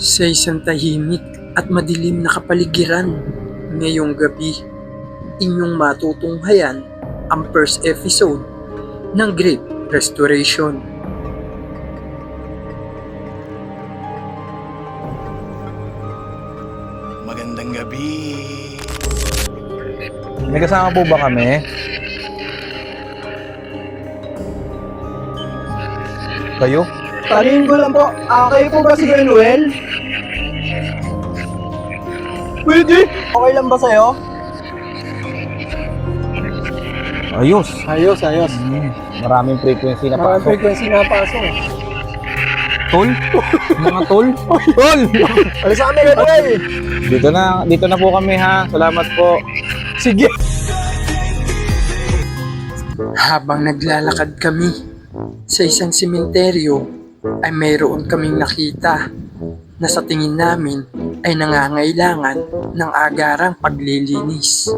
Sa isang tahimik at madilim na kapaligiran, ngayong gabi, inyong matutunghayan ang first episode ng Great Restoration. Magandang gabi. May kasama po ba kami? Kayo? Tanungin ko lang po, kayo po ba si Manuel? Pwede? Okay lang ba sa'yo? Ayos. Ayos. Maraming frequency na Mga pasok. frequency na pasok. Tol? Mga tol? Tol! Alis sa amin, Manuel! Dito na po kami ha. Salamat po. Sige! Habang naglalakad kami sa isang simenteryo, ay mayroon kaming nakita na sa tingin namin ay nangangailangan ng agarang paglilinis.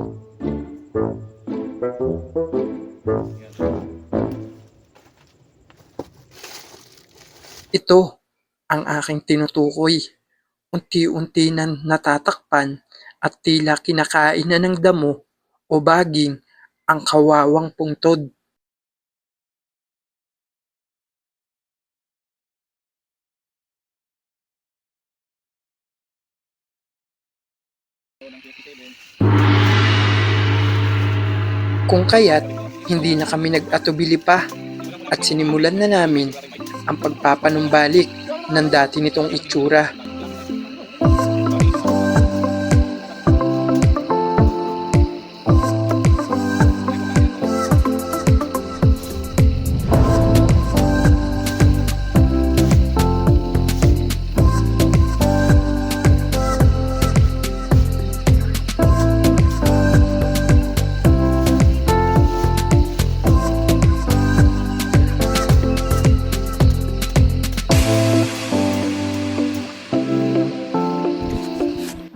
Ito ang aking tinutukoy. Unti-unti na natatakpan at tila kinakain na ng damo o baging ang kawawang pungtod. Kung kaya't hindi na kami nag-atubili pa at sinimulan na namin ang pagpapanumbalik ng dati nitong itsura.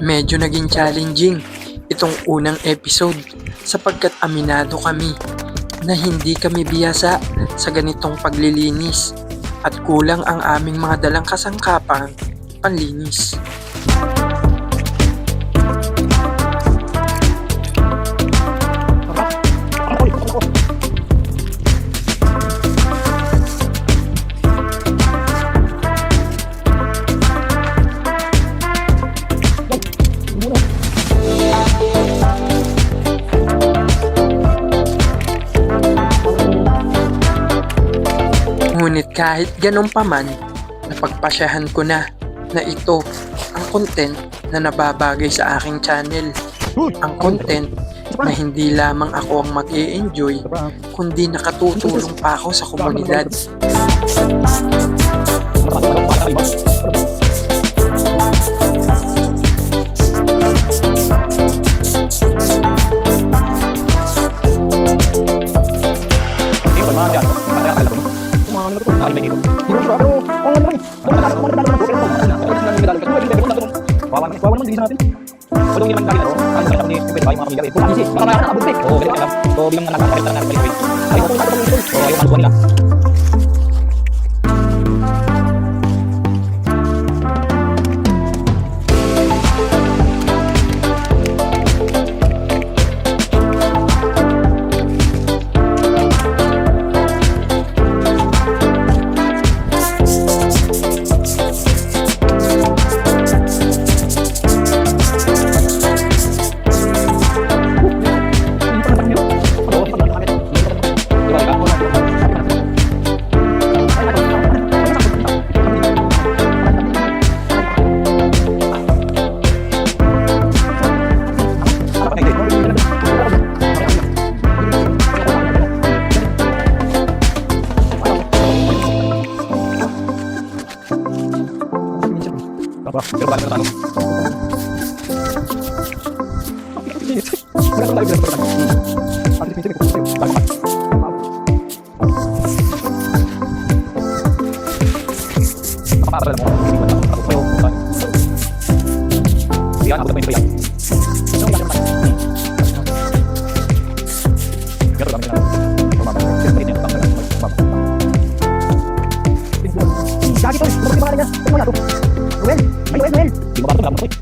Medyo naging challenging itong unang episode sapagkat aminado kami na hindi kami biyasa sa ganitong paglilinis at kulang ang aming mga dalang kasangkapang panlinis. Ngunit kahit ganun pa man, napagpasyahan ko na ito ang content na nababagay sa aking channel. Ang content na hindi lamang ako ang mag-e-enjoy, kundi nakatutulong pa ako sa komunidad. Lagi tol, lumabas yung pangalan niya. Ito nga to. Ruel, Guys,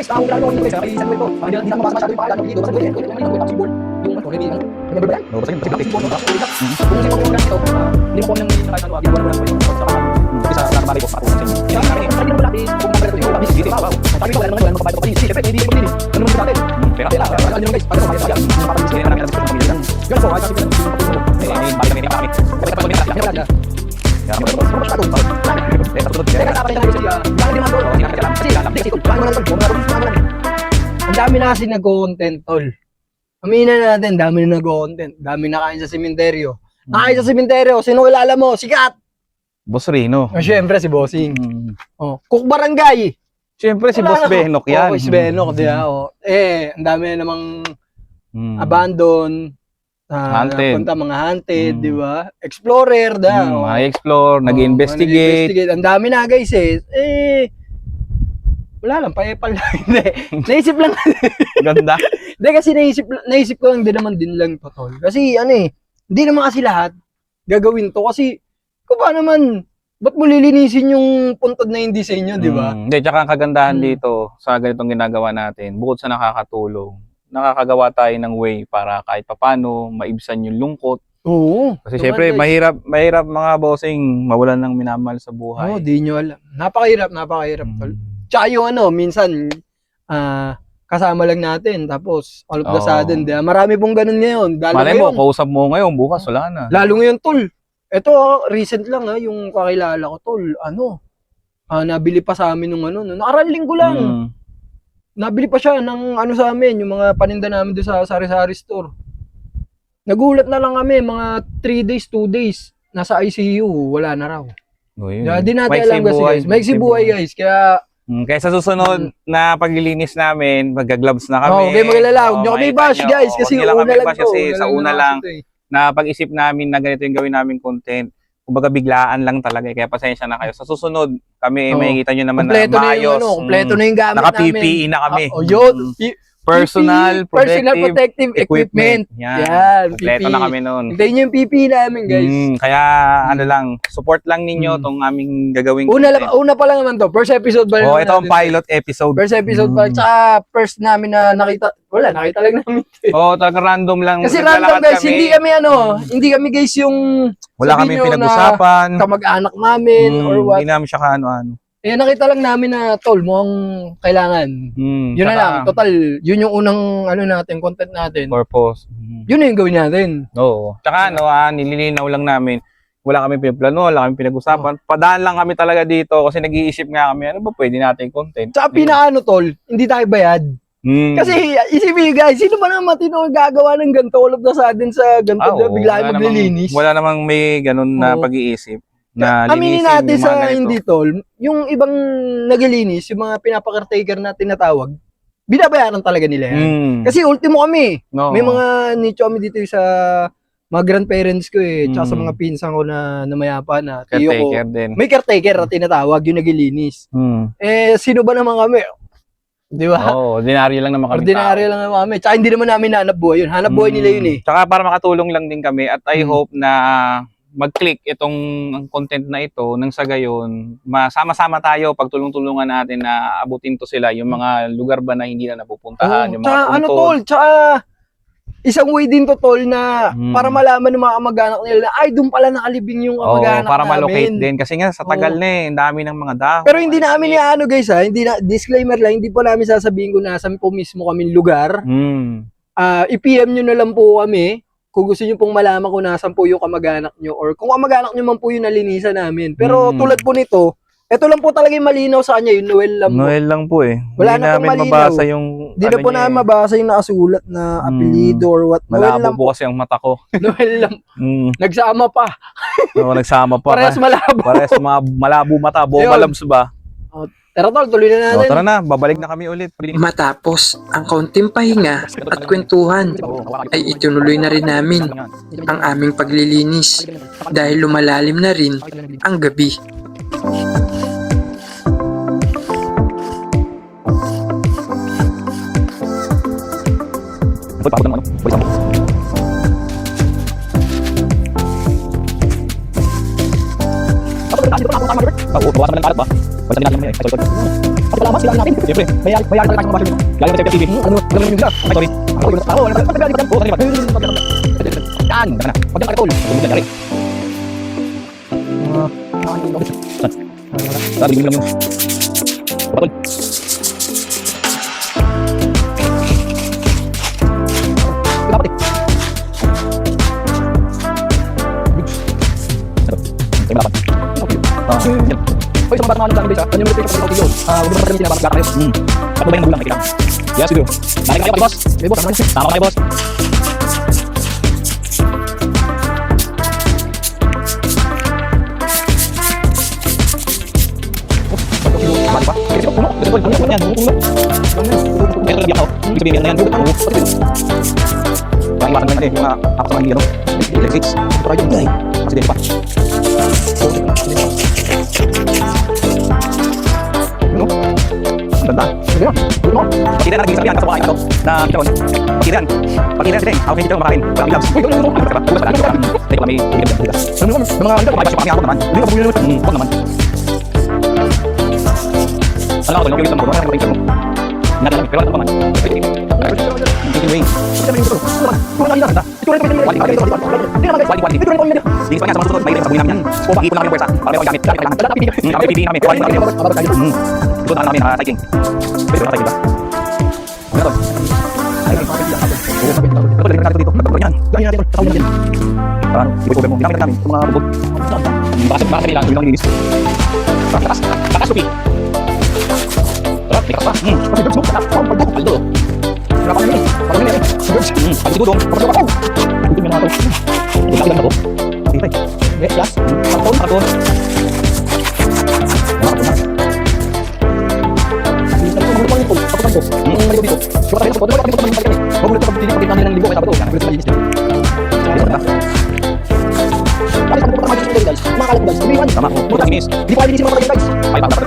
tawag lang ako guys. Ay, isang kwento. Hindi na mabasa masyado yung pangalan dito. Basta dito, yung possible. Yung ano, maybe remember ba yan? No, basta yun. Kung sino ko ito, hindi mo ko nang sa ano, ginagawa ko lang po yung Isa na kamari ko. Kaya nga, sabi naman natin, kung nakapagod ito, sabi dito, wow. Sabi ko, wala naman kapatid ko. Kasi, syempre, hindi ko din. Ano naman sa atin? Pera. Ano naman guys, paano ko kaya? Napapagod na namin gusto ng pamilya. Ganun po, kahit sabi ko lang, gusto ng pamilya. Amin, balik kami kami. Kapag pamilya, kaya wala na. Kaya ang dami na kasi nag-content, tol. Aminin natin, dami na nag-content. Dami na kain sa sementeryo. Nakain sa sementeryo, sino kilala mo? Sikat! Boss Rino. Siyempre si Bossing. Cook Barangay. Siyempre si Boss Benok yan. Si Benok, di ba? Ang dami na namang abandon. Haunted. Punta mga haunted, di ba? Explorer, explore, nag-investigate. Ang dami na guys wala lang, paepal lang. Hindi. Naisip lang. Ganda. Hindi kasi naisip ko lang din naman din lang to, tol. Kasi hindi naman kasi lahat gagawin to. Kasi kung pa naman, ba't mo lilinisin yung puntod na yung disenyo, di ba? Hindi, tsaka ang kagandahan dito sa ganitong ginagawa natin, bukod sa nakakatulong, nakakagawa tayo ng way para kahit papano maibsan yung lungkot. Oo. Kasi syempre, mahirap mga bossing mawalan ng minamahal sa buhay. Oo, di nyo alam. Napakahirap, tol. Tsaka yung minsan, kasama lang natin, tapos all of the sudden, di ba? Marami pong ganun ngayon. Malay mo, kausap mo ngayon, bukas wala na. Lalo ngayon, tol. Ito, recent lang yung kakilala ko, tol. Nabili pa sa amin nung nakaraan linggo lang. Nabili pa siya ng sa amin, yung mga paninda namin doon sa sari-sari store. Nagulat na lang kami, mga 3 days, 2 days, nasa ICU, wala na raw. Di natin alam kasi guys. Maiksi buhay guys, kaya sa susunod na paglilinis namin, magga-gloves na kami. Okay, magalala. Huwag nyo kami bash, guys. Kasi una lang to. Kasi sa una lang, na pag-isip namin na ganito yung gawin namin content, kumbaga biglaan lang talaga. Kaya pasensya na kayo. Sa susunod, kami makikita nyo naman na maayos. Kompleto na yung gamit namin. Naka-PPE na kami. Yun. Personal protective equipment. Yan. Kompleto na kami noon. Hintayin nyo yung PPE namin, guys. Kaya support lang ninyo tong aming gagawing Una pa lang naman to. First episode ba? ito ang pilot episode. First episode pa. Tsaka first namin na nakita. Wala, nakita lang namin. Talaga random lang. Kasi random guys, hindi kami guys yung wala kami pinag-usapan. Kamag-anak namin or what. Hindi namin siya kaano-ano. Nakita lang namin na tol mo ang kailangan. Yun na lang. Total, yun yung unang natin, content natin. Purpose. Yun na yung gawin natin. Oo. Tsaka nililinaw lang namin. Wala kami pinaplano, wala kami pinag-usapan. Padaan lang kami talaga dito kasi nag-iisip nga kami, ano ba pwede natin content? Tsaka tol, hindi tayo bayad. Kasi isipin guys, sino ba naman matino gagawa ng ganito all of the sudden sa ganito, bigla maglilinis? Wala namang may ganun na pag-iisip. Aminin natin sa hindi tol, yung ibang naglilinis, yung mga pinapa-caretaker na tinatawag, binabayaran talaga nila yan. Kasi ultimo kami, may mga nicho kami dito sa mga grandparents ko tsaka sa mga pinsan ko na mayapa na tiyo ko. Din. May caretaker na tinatawag, yung naglilinis. Sino ba naman kami? Di ba? Ordinaryo lang naman kami. Ordinaryo lang naman kami. Tsaka hindi naman namin hanap buhay yun. Hanap buhay nila yun Tsaka para makatulong lang din kami at I hope na mag-click itong content na ito nang sa gayon, masama-sama tayo, pagtulong-tulungan natin na abutin to sila, yung mga lugar ba na hindi na napupuntahan, yung mga puntod. Tol, tsaka isang way din to tol na para malaman ng mga kamag-anak nila na doon pala nakalibing yung kamag-anak para namin. malocate din. Kasi nga sa tagal na ang dami ng mga dahon. Pero hindi namin guys hindi na, disclaimer lang, hindi po namin sasabihin kung nasan po mismo kami lugar. I-PM nyo na lang po kami kung gusto nyo pong malaman kung nasan po yung kamag-anak nyo or kung kamag-anak nyo man po yung nalinisan namin. Pero tulad po nito, ito lang po talaga yung malinaw sa kanya, yung Noel lang po. Noel lang po Wala hindi na pong namin mabasa yung hindi na po namin mabasa yung nakasulat na apelido or what. Noel lang po kasi ang mata ko. Noel lang. Nagsama pa. Nagsama pa. Parehas malabo. Parehas malabo mata. Bobalabs ba? Tara tol, tuloy na natin. Tara na, babalik na kami ulit. Matapos ang kaunting pahinga at kwentuhan, ay itinuloy na rin namin ang aming paglilinis dahil lumalalim na rin ang gabi. bawasan mo ng kalat ba? Bawasan din natin yan. Sorry. Pati pala, sila natin. Siyempre, may ari tayo mga galing sa TV. Ano? Galing yung sila. Ay, sorry. Ako, wala pa galing ko. Yan, tama na. Pag yung katol. Bumili na rin. Sabi lang yung patol. Dapat Ay, malapan. Yan. Hoy, sa mga bata naman sa amin, ano yung mga kapatid ko? Huwag mo naman sinabang gata kayo. Ako ba yung magulang? May yes, we do. Narin kayo, boss. May boss, tama kayo, boss. Bali pa? Kasi puno. Kasi puno yan. Puno. Kaya talaga ako. Ibig sabihin na yan. Parang iwasan mo natin yung ako sa mga hindi, ano? Electrics. Ito tayo yun. Kasi dito pa. Ano? Ang ganda. Ano? Pakita na nag-iisap yan. Kasawa kayo ito. Na kita ko. Pakita yan. Pakita yan. Ako hindi ito makain. Maraming labs. Uy, ano? Ano ba? Ugas pala. Hindi ko kami ulit ng bugas. Ano naman? Mga ano? Pakipasok kami ako naman. Hindi ko pag-ulit. Huwag naman. Alam ko, yung mo, wala mo. Nada lang, pero ano pa man. Anyway, hindi pa nga sa mga susunod, may rin sa buhay namin yan. O, pag-ipon namin yung pwersa, para may gamit, gamit lang. Kami pipili namin, kuhanin namin. Ito na namin, cycling. Pwede na cycling ba? Ano to? Ito, dali natin dito. Ito, yan. Dali natin ito. Ano? Ipo-cover mo. Ginamit namin. Ito mga bubog. Baka sabihin lang, yung linis. Takas, Sophie. May kapal. Pati birds mo. Paldo. Paldo. Wala pa namin. Wala pa namin. Birds. Pati siguro. Pati ako. Ito yung mga ito. Ito lang na to. Dito eh. Yes, yes. Karton. Karton. Wala ka na. Dito lang ito. Ito. Pagkakan ko. Naligo dito. Wala tayo dito. Wala tayo dito. Magulit ako dito. Pagkita namin ng ligo. Kaya sabi ito. Magulit sa linis dito. Dito na. Bakit kami po kami dito guys? Makakalap guys. Umiwan. Tama. Muna linis. Di pa linisin mga guys. Ay, tapos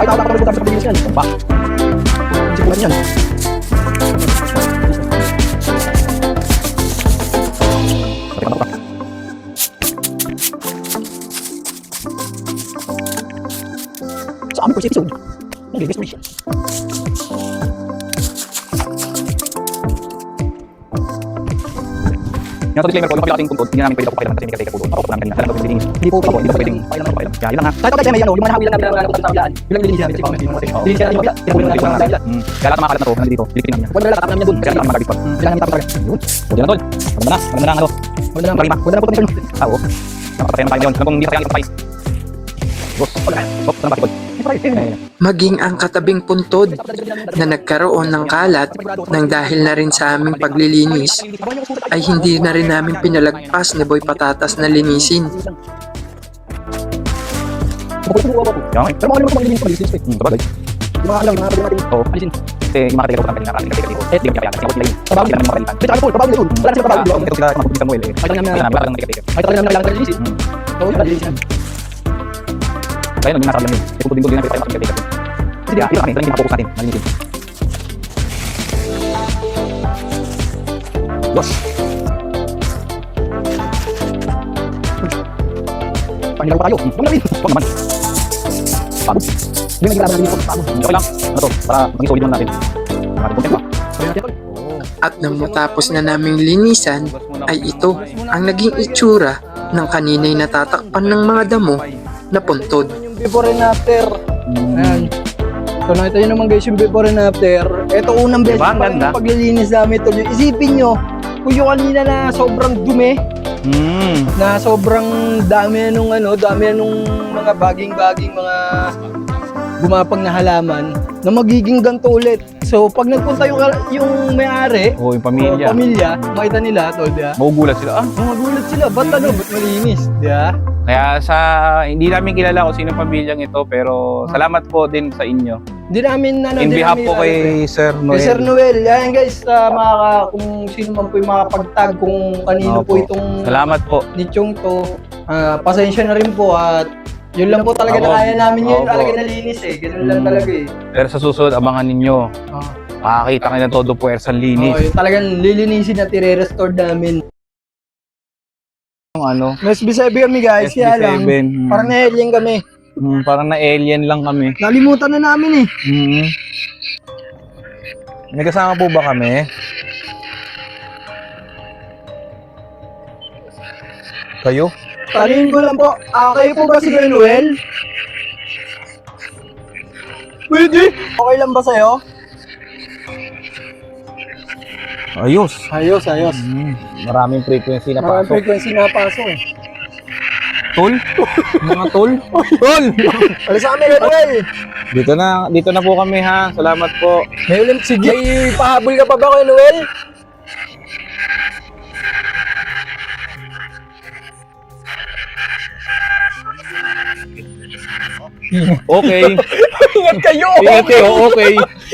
sa linis yan. Pa. Bulan yan. Sa amin first episode, nag-guest mo siya. Yung disclaimer ko, yung kapila ating tungkod, hindi namin pwede ako kailangan kasi may katay kapulo. Ako namin kanina, talagang pwede hindi po pwedeng. Kaya yun lang ha. Kahit ako may ano, yung mga nahawilan namin na sa kabilaan. Yun lang nilinis namin. Nilinis namin yung kabila. Tinapulin namin yung kabilaan. Kaya lahat ng mga kalat na to, nandito, pilipitin namin yan. Wala tatap namin yan dun. Kasi namin magagit pa. Kailangan namin tapos talaga. Yun. O, dyan na tol. Maganda na. Maganda na ano. Maganda na. Maganda na po kami. Oo. Napapatayan tayo ngayon. Kung hindi na tayo yung Boss, wala. Stop, saan ba? Maging ang katabing puntod na nagkaroon ng kalat nang dahil na rin sa aming paglilinis ay hindi na rin namin pinalagpas ni Boy Patatas na linisin. Pero mga naman kumang linis pa linis. Sabagay. Yung mga alam, mga pwede natin. Oo. Alisin. Kasi yung mga katay ko kanina, kasi katay ko. Hindi kami kaya kasi ako sila yun. Tabawin Sila namin mga palitan. Kasi ako, tabawin doon. Wala sila tabawin doon. Ito sila mga public Samuel eh. Ay, talaga Wala lang katay. Ay, talaga namin kailangan linisin. Oo, yun, linisin namin. Kaya nung nasa lang yun. Kasi puto din natin tayo makikita dito. Kasi dito kami, ito lang yung focus natin. Malinisin. Dos. Panilaw pa tayo. Yung namin. Huwag naman. Pagod. Yung nagkakaroon namin yung pagod. Okay lang. Ano to? Para maging solid lang natin. Maraming content pa. At nang matapos na naming linisan ay ito ang naging itsura ng kanina'y natatakpan ng mga damo na puntod. Yung before and after. Ayan. So nakita nyo naman guys yung before and after. Ito unang beses Diba? Ang pa rin ganda. yung paglilinis namin ito. Isipin nyo, kung yung kanina na sobrang dumi, na sobrang dami na nung ano, dami na nung mga baging-baging, mga gumapang na halaman, na magiging ganito ulit. So pag nagpunta yung may-ari, Oo, yung pamilya. pamilya, makita nila ito, di ba? Magugulat sila. Ah, Magulat sila, ba't ano, ba't malinis, di ba? kaya sa hindi namin kilala kung sino pamilyang ito pero salamat po din sa inyo. Hindi namin ano, In hindi behalf namin po kay Sir Noel. Kay Sir Noel, yan guys, kung sino man po yung makapagtag, kung kanino po Opo. itong Salamat po. nichong to, pasensya na rin po at yun lang po talaga Opo. na kaya namin yun, Opo. talaga nalinis eh, ganun lang talaga eh. Pero sa susunod, abangan ninyo. Makakita kayo ng todo puwersang linis. Yun, talagang lilinisin at i-restore namin. Ano? Mas bisabi kami guys, kaya lang, SB7. parang nahiling kami. Parang na-alien lang kami. Nalimutan na namin eh. May kasama po ba kami? Kayo? Tanungin ko lang po, kayo po ba si Manuel? Pwede. Okay lang ba sa'yo? Ayos. Ayos. Maraming frequency na Maraming pasok. frequency na pasok eh. Tol? Mga tol? Tol! Alis sa amin, Manuel. Dito na po kami ha. Salamat po. May ulim, sige. May pahabol ka pa ba kay Noel? Okay. Ingat kayo! Ingat kayo, okay.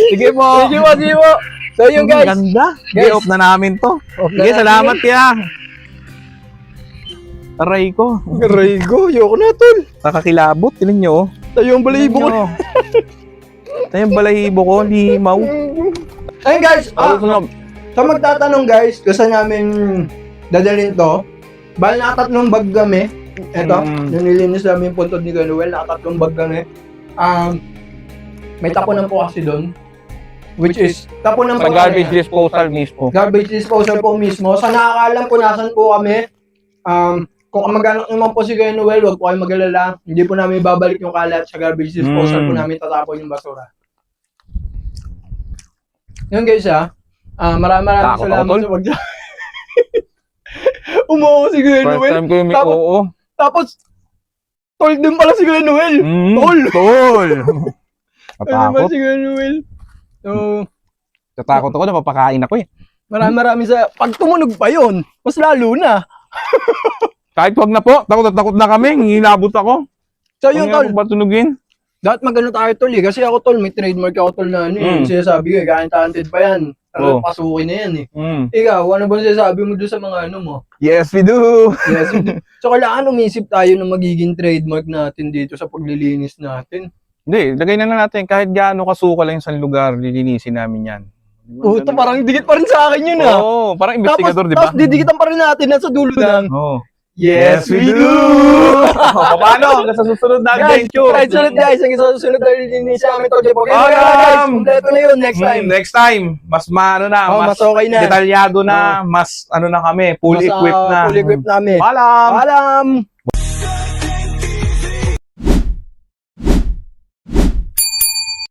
Sige po. Sige po. So yun guys. Ganda. Guys. Off na namin to. Off na Sige, namin. salamat kaya. Aray ko. Rigo, yoko na tol. Nakakilabot. Tingnan nyo. Tayo ang balahibo ko. Tayo yung balahibo ko. Limaw. Ayun guys, Sunog. sa magtatanong guys, kung saan namin dadalhin to, bali nakatatlong bag kami. Eto, yung nilinis namin yung puntod ni Noel, nakatatlong bag kami. May tapunan po kasi doon. Which is, tapunan Sa po garbage kami. disposal mismo. Garbage disposal po mismo. Sa nakakaalam po nasan po kami, kung kamag-anak naman po si Kuya Noel, huwag po kayong mag-alala. Hindi po namin babalik yung kalat sa garbage disposal po namin tatapon yung basura. Yun guys maraming Takot salamat ako, tol. sa pag Umuho si Kuya First Noel. time ko yung may Tapos- oo. Tapos, tol din pala si Kuya Noel. Tol! Tol! Tol din pala Natakot. si Kuya Noel. So, Natakot ako. Napapakain ako eh. maraming sa... Pag tumunog pa yun, mas lalo na. Kahit wag na po. Takot na kami. Hinabot ako. So yun tol, Patunugin. dapat magano tayo tol eh. Kasi ako tol, may trademark ako tol na ano eh. Sinasabi ko eh, kahit talented pa yan. Oo. Pasukin na yan eh. Ikaw, ano ba sinasabi mo doon sa mga ano mo? Yes, we do. Yes. So kailangan umisip tayo ng magiging trademark natin dito sa paglilinis natin. Hindi, lagay na lang natin. Kahit gaano kasuka lang sa lugar, lilinisin namin yan. Ito parang dikit pa rin sa akin yun ah. Oo, parang Tapos, investigador, di ba? tapos didikitan pa rin natin nasa dulo lang. Oo. Yes, we do! Paano? Hanggang sa susunod na Guys, adventure. right, sunod guys, ang susunod na lilinis namin to. Okay, Alam! guys, kompleto na yun next time. Next time, mas maano na, Oh, mas okay na. detalyado na, mas ano na kami, fully Mas, equipped na. Fully equipped namin. Paalam! Paalam!